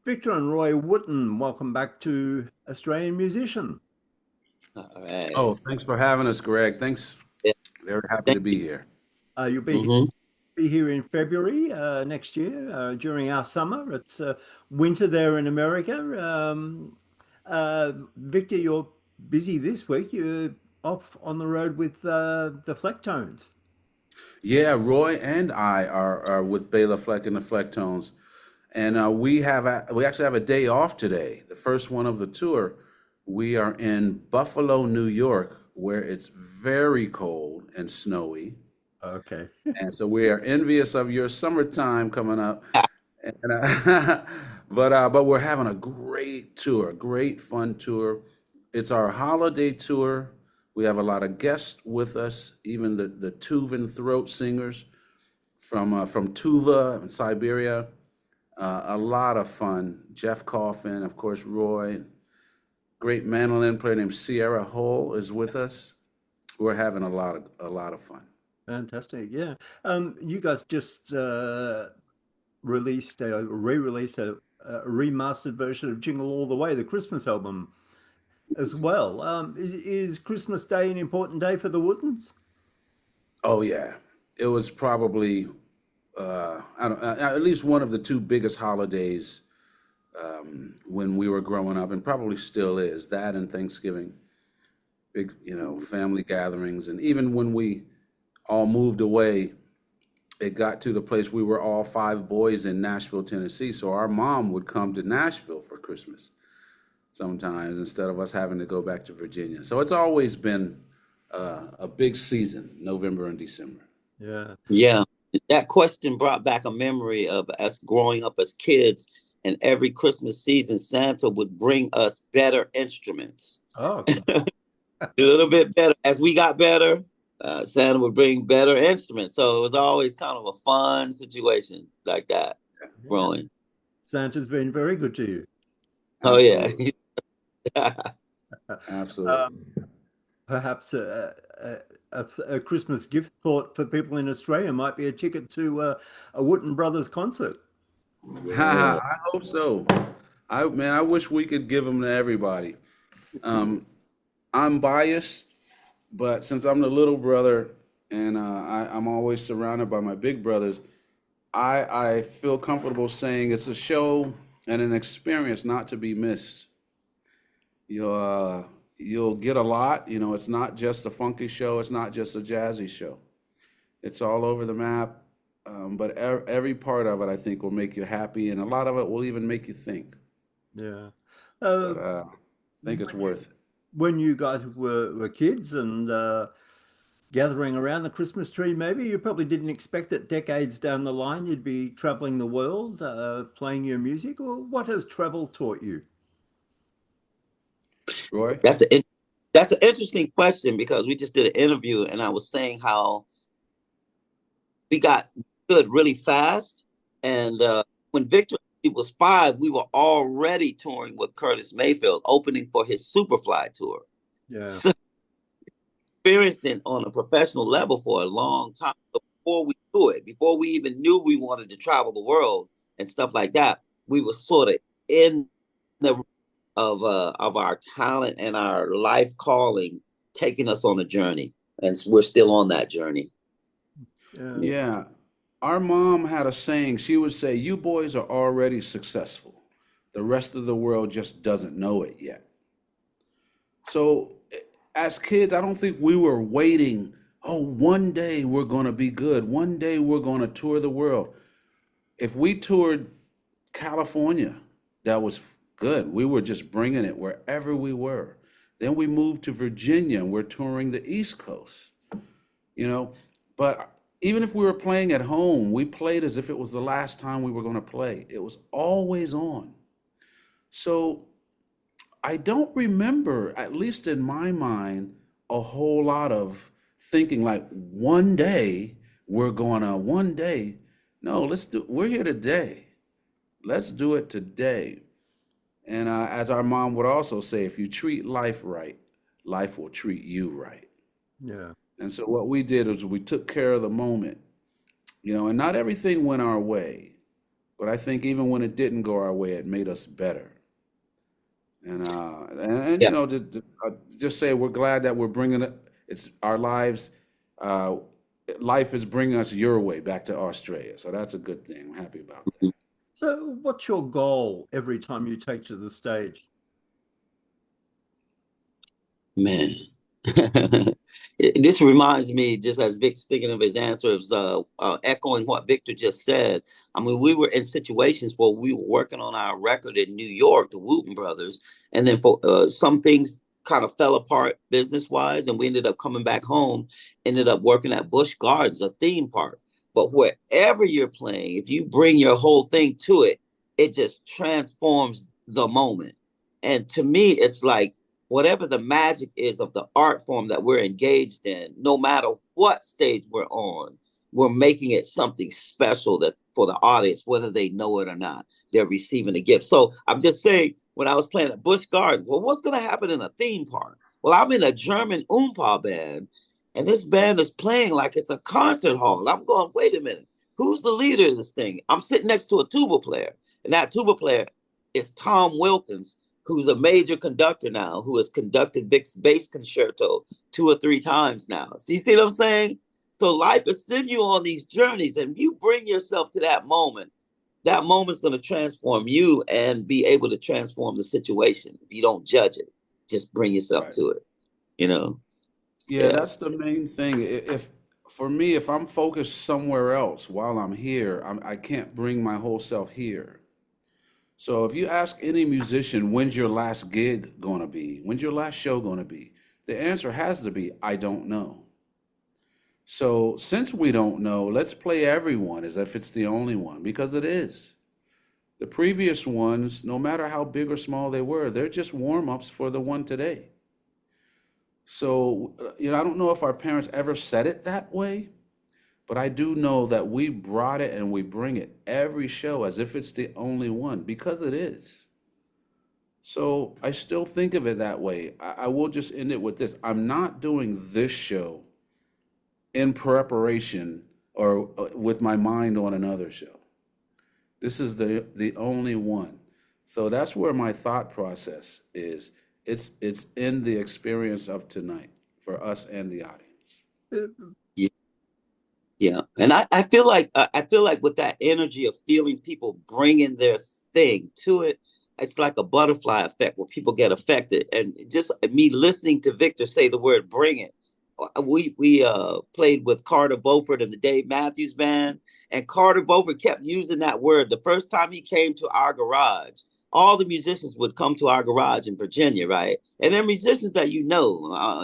Victor and Roy Wooten, welcome back to Australian Musician. All right. Oh, thanks for having us, Greg. Thanks. Yeah, Very happy thank to you. be here. You'll Hmm. be here in February next year during our summer. It's winter there in America. Victor, you're busy this week. You're off on the road with the Flecktones. Yeah, Roy and I are with Béla Fleck and the Flecktones, and we actually have a day off today, the first one of the tour. We are in Buffalo, New York, where it's very cold and snowy, Okay. and so we are envious of your summertime coming up. And, but we're having a great tour, great fun tour. It's our holiday tour. We have a lot of guests with us, even the Tuvan throat singers from Tuva in Siberia. A lot of fun. Jeff Coffin, of course, Roy. Great mandolin player named Sierra Hull is with us. We're having a lot of fun. Fantastic. Yeah. You guys just re-released a remastered version of Jingle All the Way, the Christmas album as well. Is Christmas Day an important day for the Wootens? Oh yeah, it was probably I don't, at least one of the two biggest holidays when we were growing up, and probably still is. That and Thanksgiving, big family gatherings, and even when we all moved away, it got to the place we were all five boys in Nashville, Tennessee. So our mom would come to Nashville for Christmas sometimes instead of us having to go back to Virginia. So it's always been a big season, November and December. Yeah. Yeah, that question brought back a memory of us growing up as kids, and every Christmas season, Santa would bring us better instruments, Oh, a little bit better. As we got better, Santa would bring better instruments. So it was always kind of a fun situation like that yeah. growing. Santa's been very good to you. Oh yeah. Absolutely. Absolutely. Um, Perhaps a Christmas gift thought for people in Australia might be a ticket to a Wooten Brothers concert. Yeah. I hope so. I wish we could give them to everybody. Um, I'm biased, but since I'm the little brother and I'm always surrounded by my big brothers, I feel comfortable saying it's a show and an experience not to be missed. You'll get a lot. It's not just a funky show. It's not just a jazzy show. It's all over the map. But every part of it, I think, will make you happy, and a lot of it will even make you think. Yeah. Uh, But I think it's worth it. when you guys were kids and gathering around the Christmas tree, maybe you probably didn't expect that decades down the line you'd be traveling the world playing your music. Or what has travel taught you? Roy? That's a that's an interesting question because we just did an interview and I was saying how we got good really fast. And when Victor was 5, we were already touring with Curtis Mayfield, opening for his Superfly tour. Yeah. So experiencing on a professional level for a long time before we do it, before we even knew we wanted to travel the world and stuff like that, we were sort of in the of our talent and our life calling taking us on a journey, and we're still on that journey. Yeah. Yeah. Our mom had a saying. She would say, "You boys are already successful. The rest of the world just doesn't know it yet." So, as kids, I don't think we were waiting. Oh, one day we're going to be good. One day we're going to tour the world. If we toured California, that was good. We were just bringing it wherever we were. Then we moved to Virginia and we're touring the East Coast, you know. But even if we were playing at home, we played as if it was the last time we were going to play. It was always on. So I don't remember, at least in my mind, a whole lot of thinking like one day. No, we're here today. Let's do it today. And as our mom would also say, if you treat life right, life will treat you right. Yeah. And so what we did was we took care of the moment, and not everything went our way, But I think even when it didn't go our way, it made us better. And Yeah. you know, just say we're glad that we're bringing it. It's our lives. Uh, Life is bringing us your way back to Australia, so that's a good thing. I'm happy about that. So, what's your goal every time you take to the stage? Man. This reminds me, just as Vic's thinking of his answers, echoing what Victor just said. I mean, we were in situations where we were working on our record in New York, the Wooten brothers, and then for some things kind of fell apart business wise, and we ended up coming back home, ended up working at Busch Gardens, a theme park. But wherever you're playing, if you bring your whole thing to it, it just transforms the moment. And to me, it's like whatever the magic is of the art form that we're engaged in, no matter what stage we're on, we're making it something special that for the audience, whether they know it or not, they're receiving a gift. So I'm just saying, when I was playing at Busch Gardens, well, what's going to happen in a theme park? Well, I'm in a German Oompa band, and this band is playing like it's a concert hall. And I'm going, wait a minute, who's the leader of this thing? I'm sitting next to a tuba player, and that tuba player is Tom Wilkins, who's a major conductor now, who has conducted Vic's bass concerto 2 or 3 times now. So you see what I'm saying? So life is sending you on these journeys, and you bring yourself to that moment's going to transform you and be able to transform the situation. If you don't judge it, just bring yourself Right. to it, you know? Yeah, Yeah. that's the main thing. If for me, if I'm focused somewhere else while I'm here, I can't bring my whole self here. So if you ask any musician, when's your last gig going to be? When's your last show going to be? The answer has to be, I don't know. So since we don't know, let's play everyone as if it's the only one, because it is. The previous ones, no matter how big or small they were, they're just warm-ups for the one today. So, I don't know if our parents ever said it that way, but I do know that we brought it and we bring it every show as if it's the only one, because it is. So I still think of it that way. I will just end it with this. I'm not doing this show in preparation or with my mind on another show. This is the only one. So that's where my thought process is. It's in the experience of tonight for us and the audience. Uh, Yeah. Yeah. And I feel like with that energy of feeling people bringing their thing to it, it's like a butterfly effect where people get affected. And just me listening to Victor say the word bring it. We played with Carter Beauford and the Dave Matthews Band, and Carter Beauford kept using that word. The first time he came to our garage, all the musicians would come to our garage in Virginia, right? And they're musicians that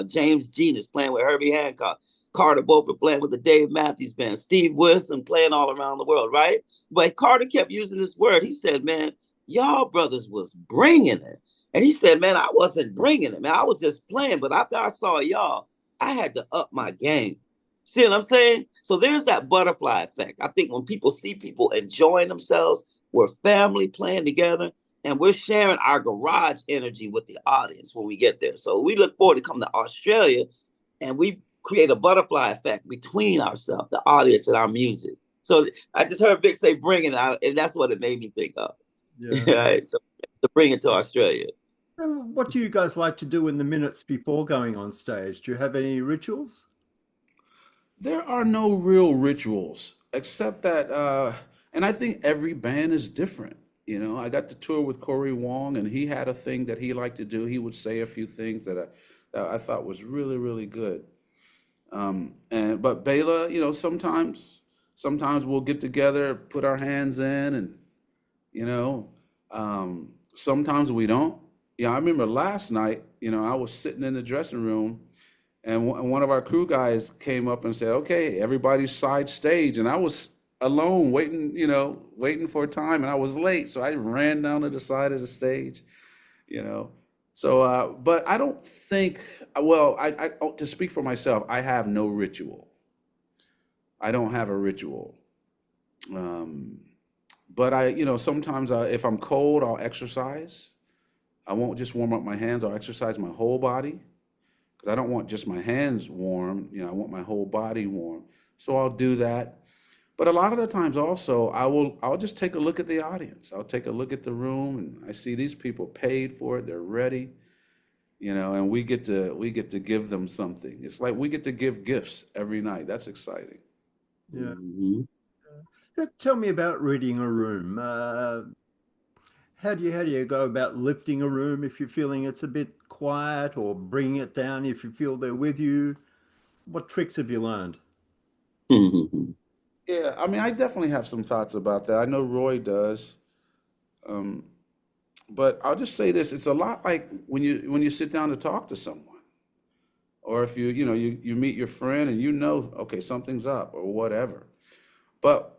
James Genius playing with Herbie Hancock, Carter Beauford playing with the Dave Matthews Band, Steve Wilson playing all around the world, right? But Carter kept using this word. He said, man, y'all brothers was bringing it. And he said, man, I wasn't bringing it, man. I was just playing. But after I saw y'all, I had to up my game. See what I'm saying? So there's that butterfly effect. I think when people see people enjoying themselves, we're family playing together, and we're sharing our garage energy with the audience when we get there. So we look forward to coming to Australia, and we create a butterfly effect between ourselves, the audience, and our music. So I just heard Vic say bring it out, and that's what it made me think of. yeah. Right? So to bring it to Australia. What do you guys like to do in the minutes before going on stage? Do you have any rituals? There are no real rituals except that, and I think every band is different. I got to tour with Corey Wong, and he had a thing that he liked to do. He would say a few things that I thought was really, really good. But Béla, sometimes we'll get together, put our hands in, and you know, sometimes we don't. Yeah, I remember last night. I was sitting in the dressing room, and one of our crew guys came up and said, "Okay, everybody's side stage," and I was alone waiting for a time, and I was late, so I ran down to the side of the stage. You know. So, but I don't think. Well, to speak for myself, I have no ritual. I don't have a ritual. Um, but sometimes if I'm cold, I'll exercise. I won't just warm up my hands. I'll exercise my whole body because I don't want just my hands warm. I want my whole body warm. So I'll do that. But a lot of the times also I'll just take a look at the audience. I'll take a look at the room and I see these people paid for it, they're ready, and we get to give them something. It's like we get to give gifts every night. That's exciting. Yeah. Hmm. Tell me about reading a room. How do you go about lifting a room if you're feeling it's a bit quiet, or bringing it down if you feel they're with you? What tricks have you learned? Hmm. Yeah, I mean, I definitely have some thoughts about that. I know Roy does. Um, but I'll just say this, it's a lot like when you sit down to talk to someone, or if you meet your friend and okay, something's up or whatever. But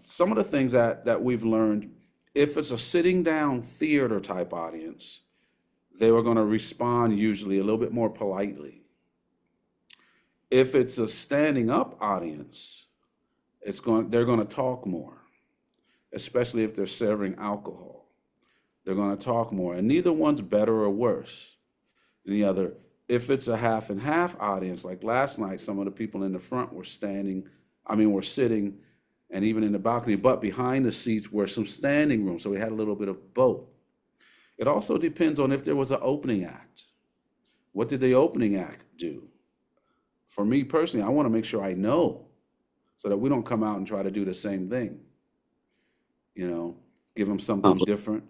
some of the things that we've learned, if it's a sitting down theater type audience, they were going to respond usually a little bit more politely. If it's a standing up audience, they're going to talk more, especially if they're serving alcohol. They're going to talk more, and neither one's better or worse than the other. If it's a half and half audience, like last night, some of the people in the front were sitting, and even in the balcony, but behind the seats were some standing room, so we had a little bit of both. It also depends on if there was an opening act. What did the opening act do? For me personally, I want to make sure I know so that we don't come out and try to do the same thing. Give them something different.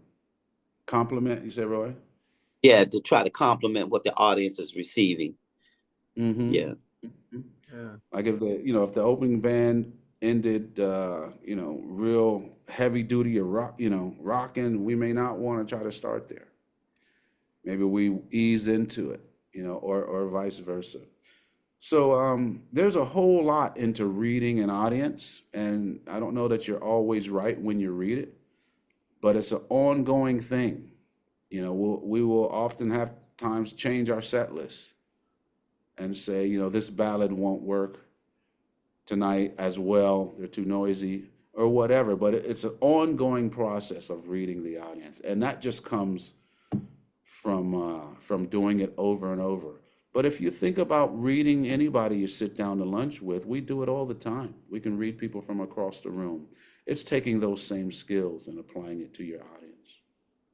Compliment, you said, Roy? Yeah, to try to complement what the audience is receiving. Mm-hmm. Yeah. Yeah. Like if the opening band ended, real heavy duty or rocking, we may not want to try to start there. Maybe we ease into it, or vice versa. So there's a whole lot into reading an audience, and I don't know that you're always right when you read it, but it's an ongoing thing. We will often have times change our set list and say, this ballad won't work tonight as well. They're too noisy or whatever. But it's an ongoing process of reading the audience, and that just comes from doing it over and over. But if you think about reading anybody you sit down to lunch with, we do it all the time. We can read people from across the room. It's taking those same skills and applying it to your audience.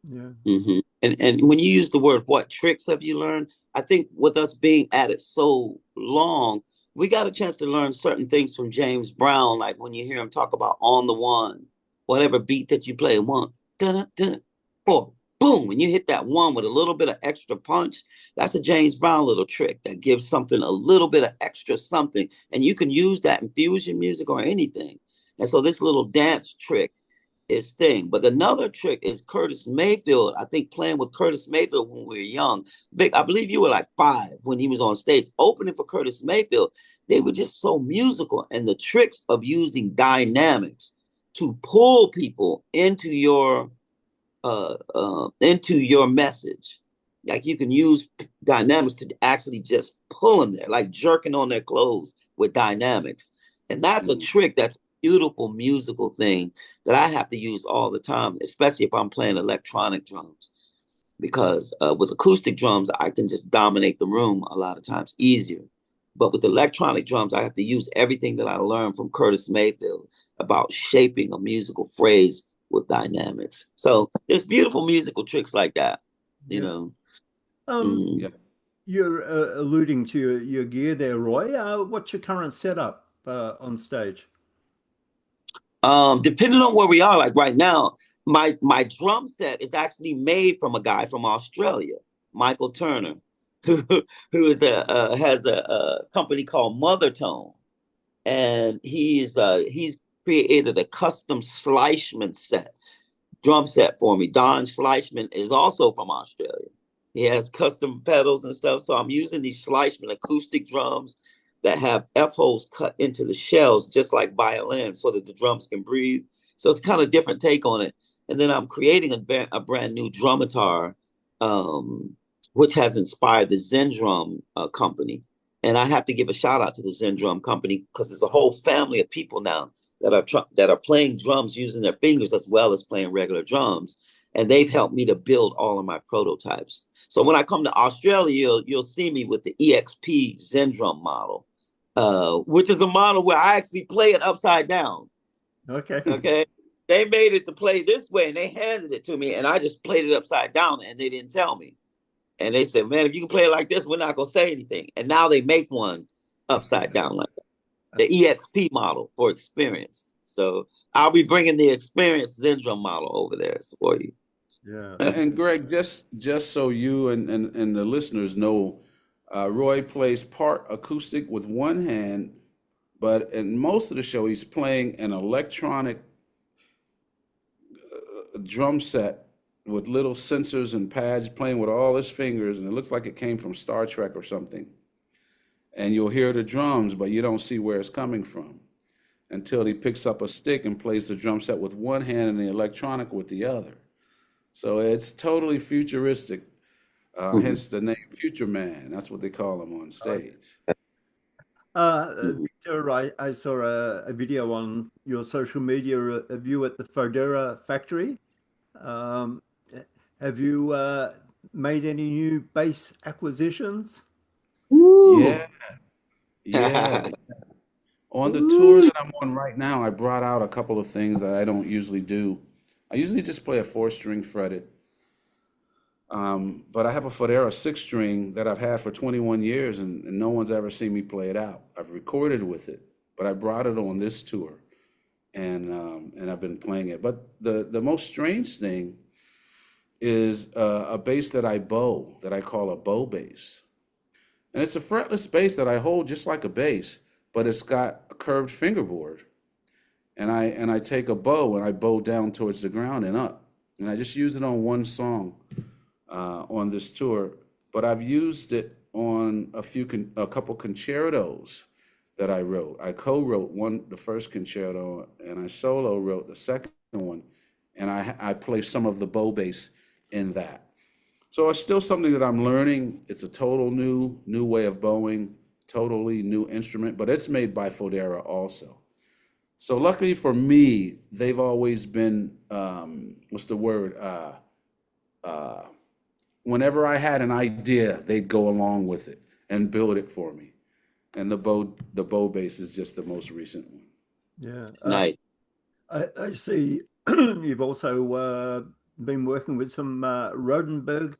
Yeah. Hmm. And when you use the word, what tricks have you learned? I think with us being at it so long, we got a chance to learn certain things from James Brown, like when you hear him talk about on the one, whatever beat that you play, one, dun, dun, four, boom, and you hit that one with a little bit of extra punch. That's a James Brown little trick that gives something a little bit of extra something, and you can use that in fusion music or anything. And so this little dance trick his thing. But another trick is Curtis Mayfield. I think playing with Curtis Mayfield when we were young. Big, I believe you were like 5 when he was on stage opening for Curtis Mayfield. They were just so musical. And the tricks of using dynamics to pull people into your message. Like you can use dynamics to actually just pull them there, like jerking on their clothes with dynamics. And that's a Mm. trick that's a beautiful musical thing that I have to use all the time, especially if I'm playing electronic drums. Because with acoustic drums, I can just dominate the room a lot of times easier. But with electronic drums, I have to use everything that I learned from Curtis Mayfield about shaping a musical phrase with dynamics. So there's beautiful musical tricks like that, you Yeah. know. Um, Mhm. Yeah. you're alluding to your gear there, Roy. What's your current setup on stage? Depending on where we are, like right now, my drum set is actually made from a guy from Australia, Michael Turner, who has a company called Mother Tone, and he's created a custom Schleichman drum set for me. Don Schleichman is also from Australia. He has custom pedals and stuff. So I'm using these Schleichman acoustic drums that have F holes cut into the shells, just like violins, so that the drums can breathe. So it's kind of different take on it. And then I'm creating a brand new drumitar, which has inspired the Zen Drum company. And I have to give a shout out to the Zen Drum company because there's a whole family of people now that are playing drums using their fingers as well as playing regular drums, and they've helped me to build all of my prototypes. So when I come to Australia, you'll see me with the EXP Zen drum model, which is a model where I actually play it upside down. Okay. Okay. They made it to play this way and they handed it to me and I just played it upside down and they didn't tell me. And they said, man, if you can play it like this, we're not going to say anything. And now they make one upside down like that. The EXP model for experience. So I'll be bringing the experience Zendrum model over there for you. Yeah. And Greg, just so you and the listeners know, Roy plays part acoustic with one hand, but in most of the show, he's playing an electronic drum set with little sensors and pads, playing with all his fingers, and it looks like it came from Star Trek or something. And you'll hear the drums, but you don't see where it's coming from until he picks up a stick and plays the drum set with one hand and the electronic with the other. So it's totally futuristic, hence the name Future Man. That's what they call him on stage. Victor, I saw a video on your social media of you at the Fodera factory. Have you made any new bass acquisitions? Yeah, yeah. On the tour that I'm on right now, I brought out a couple of things that I don't usually do. I usually just play a 4-string fretted. But I have a Fodera 6-string that I've had for 21 years and no one's ever seen me play it out. I've recorded with it, but I brought it on this tour and I've been playing it. But the most strange thing is a bass that I bow, that I call a bow bass. And it's a fretless bass that I hold just like a bass, but it's got a curved fingerboard. And I take a bow and I bow down towards the ground and up. And I just use it on one song on this tour. But I've used it on a couple concertos that I wrote. I co-wrote the first concerto, and I solo wrote the second one. And I play some of the bow bass in that. So it's still something that I'm learning. It's a total new way of bowing, totally new instrument, but it's made by Fodera also. So luckily for me, they've always been, whenever I had an idea, they'd go along with it and build it for me. And the bow bass is just the most recent one. Yeah. Nice. I see you've also been working with some Rodenberg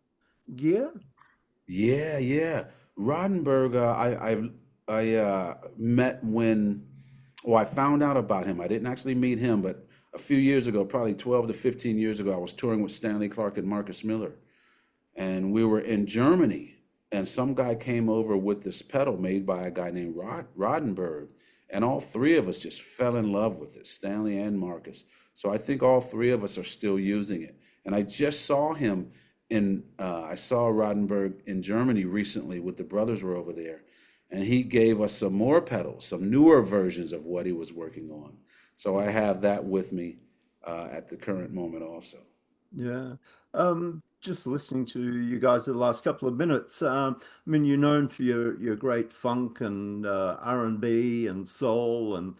gear. Yeah. Roddenberry, I met I found out about him. I didn't actually meet him, but a few years ago, probably 12 to 15 years ago, I was touring with Stanley Clarke and Marcus Miller. And we were in Germany, and some guy came over with this pedal made by a guy named Roddenberry. And all three of us just fell in love with it, Stanley and Marcus. So I think all three of us are still using it. And I just saw him I saw Roddenberry in Germany recently with the brothers were over there. And he gave us some more pedals, some newer versions of what he was working on. So I have that with me at the current moment also. Yeah. Just listening to you guys the last couple of minutes. I mean, you're known for your great funk and R&B and soul and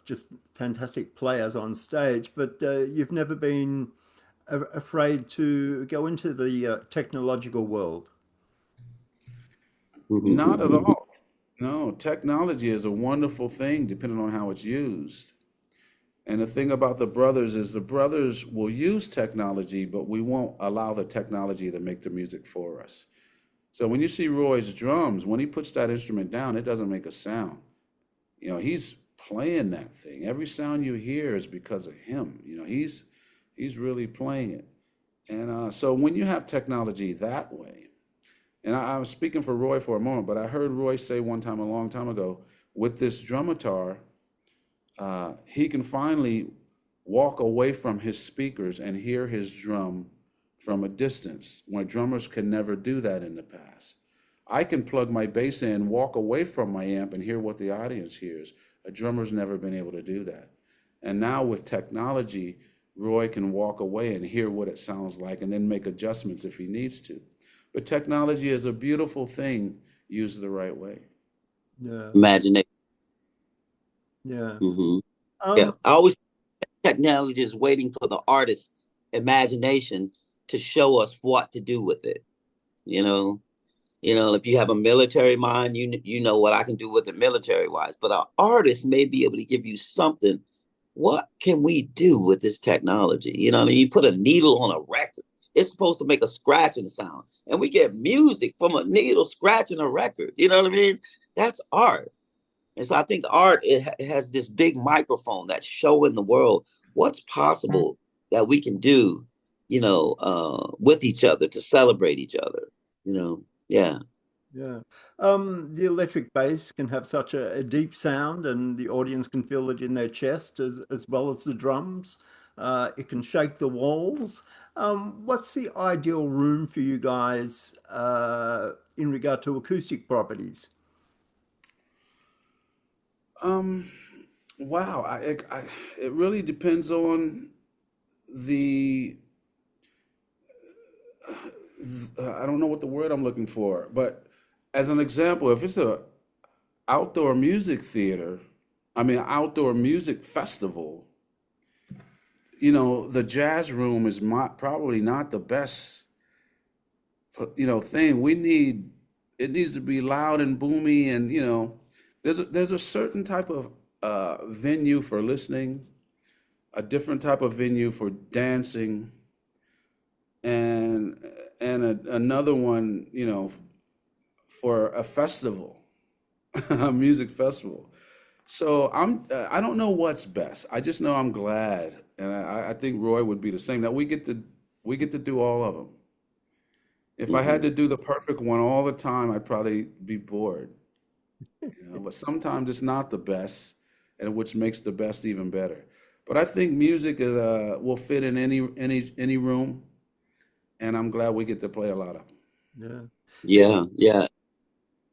just fantastic players on stage, but you've never been afraid to go into the technological world. Not at all. No, technology is a wonderful thing depending on how it's used. And the thing about the brothers is the brothers will use technology, but we won't allow the technology to make the music for us. So when you see Roy's drums, when he puts that instrument down, it doesn't make a sound. You know, he's playing that thing. Every sound you hear is because of him. You know, he's really playing it. And so when you have technology that way, and I was speaking for Roy for a moment, but I heard Roy say one time a long time ago, with this drumatar, he can finally walk away from his speakers and hear his drum from a distance, where drummers could never do that in the past. I can plug my bass in, walk away from my amp and hear what the audience hears. A drummer's never been able to do that. And now with technology, Roy can walk away and hear what it sounds like and then make adjustments if he needs to. But technology is a beautiful thing used the right way. Yeah. Imagination. Yeah. Yeah. I always technology is waiting for the artist's imagination to show us what to do with it. You know, You know, if you have a military mind, you know what I can do with it military wise. But an artist may be able to give you something. What can we do with this technology? You know what I mean? You put a needle on a record. It's supposed to make a scratching sound. And we get music from a needle scratching a record. You know what I mean? That's art. And so I think art, it has this big microphone that's showing the world what's possible that we can do, with each other to celebrate each other. Yeah. Yeah. The electric bass can have such a deep sound, and the audience can feel it in their chest as well as the drums. It can shake the walls. What's the ideal room for you guys in regard to acoustic properties? Um, wow, it really depends on the I don't know what the word I'm looking for, but as an example, if it's a outdoor music theater, I mean outdoor music festival, the jazz room is probably not the best, thing. It needs to be loud and boomy, and there's a certain type of venue for listening, a different type of venue for dancing, and another one, for a festival, a music festival. So I don't know what's best. I just know I'm glad, and I think Roy would be the same, that we get to do all of them. If I had Hmm. to do the perfect one all the time, I'd probably be bored. But sometimes it's not the best, and which makes the best even better. But I think music will fit in any room, and I'm glad we get to play a lot of them. Yeah. Yeah.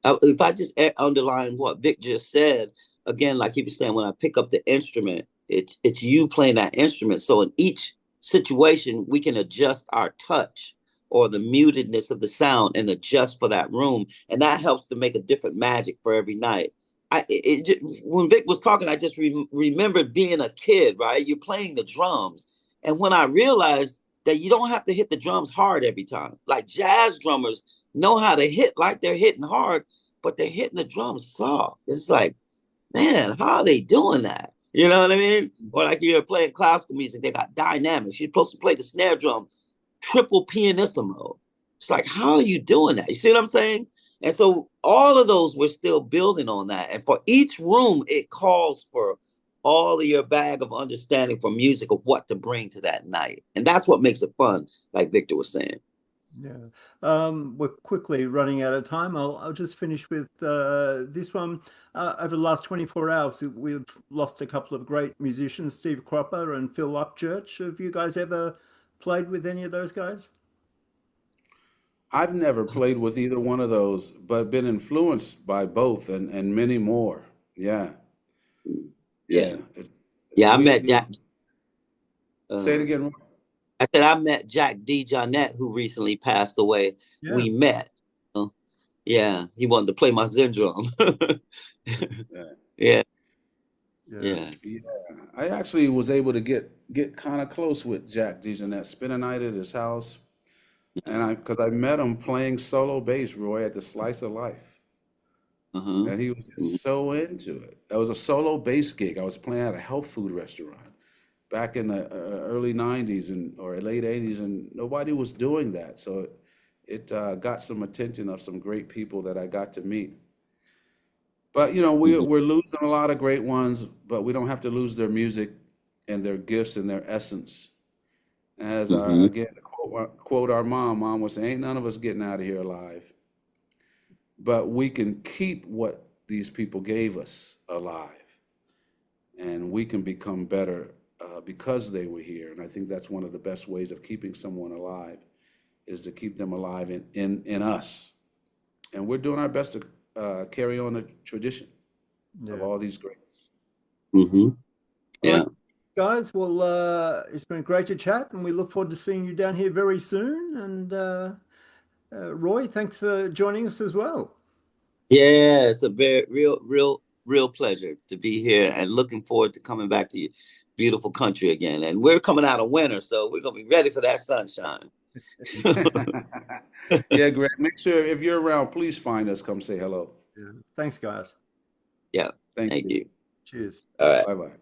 Yeah. If I just underline what Vic just said again, like he was saying, when I pick up the instrument, it's you playing that instrument. So in each situation, we can adjust our touch or the mutedness of the sound and adjust for that room, and that helps to make a different magic for every night. When Vic was talking, I just remembered being a kid. Right, you're playing the drums, and when I realized that you don't have to hit the drums hard every time, like jazz drummers know how to hit like they're hitting hard, but they're hitting the drums soft. It's like, man, how are they doing that? You know what I mean? Or like you're playing classical music, they got dynamics. You're supposed to play the snare drum triple pianissimo. It's like, how are you doing that? You see what I'm saying? And so all of those, we're still building on that. And for each room, it calls for all of your bag of understanding for music of what to bring to that night. And that's what makes it fun, like Victor was saying. Yeah. We're quickly running out of time. I'll just finish with this one. Over the last 24 hours, we've lost a couple of great musicians, Steve Cropper and Phil Upchurch. Have you guys ever played with any of those guys? I've never played with either one of those, but been influenced by both and many more. Yeah, Yeah. yeah. Yeah, I We, met Jack. say it Uh, again. I said I met Jack DeJohnette, who recently passed away. Yeah. We met. Uh, yeah, he wanted to play my Zendrum. Yeah. Yeah, Yeah. yeah. Yeah, I actually was able to get kind of close with Jack DeJohnette, spend a night at his house, and because I met him playing solo bass, Roy, at the Slice of Life, Uh-huh. and he was just so into it. That was a solo bass gig. I was playing at a health food restaurant back in the early '90s and or late '80s, and nobody was doing that. So it got some attention of some great people that I got to meet. But Hmm. we're losing a lot of great ones, but we don't have to lose their music and their gifts and their essence. As Hmm. again to quote our mom, mom was saying, "Ain't none of us getting out of here alive, but we can keep what these people gave us alive, and we can become better because they were here." And I think that's one of the best ways of keeping someone alive is to keep them alive in us. And we're doing our best to carry on the tradition of Yeah. all these greats. Hmm. All right, Yeah. guys. Well, it's been great to chat, and we look forward to seeing you down here very soon. And Roy, thanks for joining us as well. Yeah, it's a very real pleasure to be here and looking forward to coming back to your beautiful country again. And we're coming out of winter, so we're gonna be ready for that sunshine. Yeah, Greg, make sure if you're around, please find us. Come say hello. Yeah. Thanks, guys. Yeah. Thank Thank you. you. Cheers. All right. Bye-bye.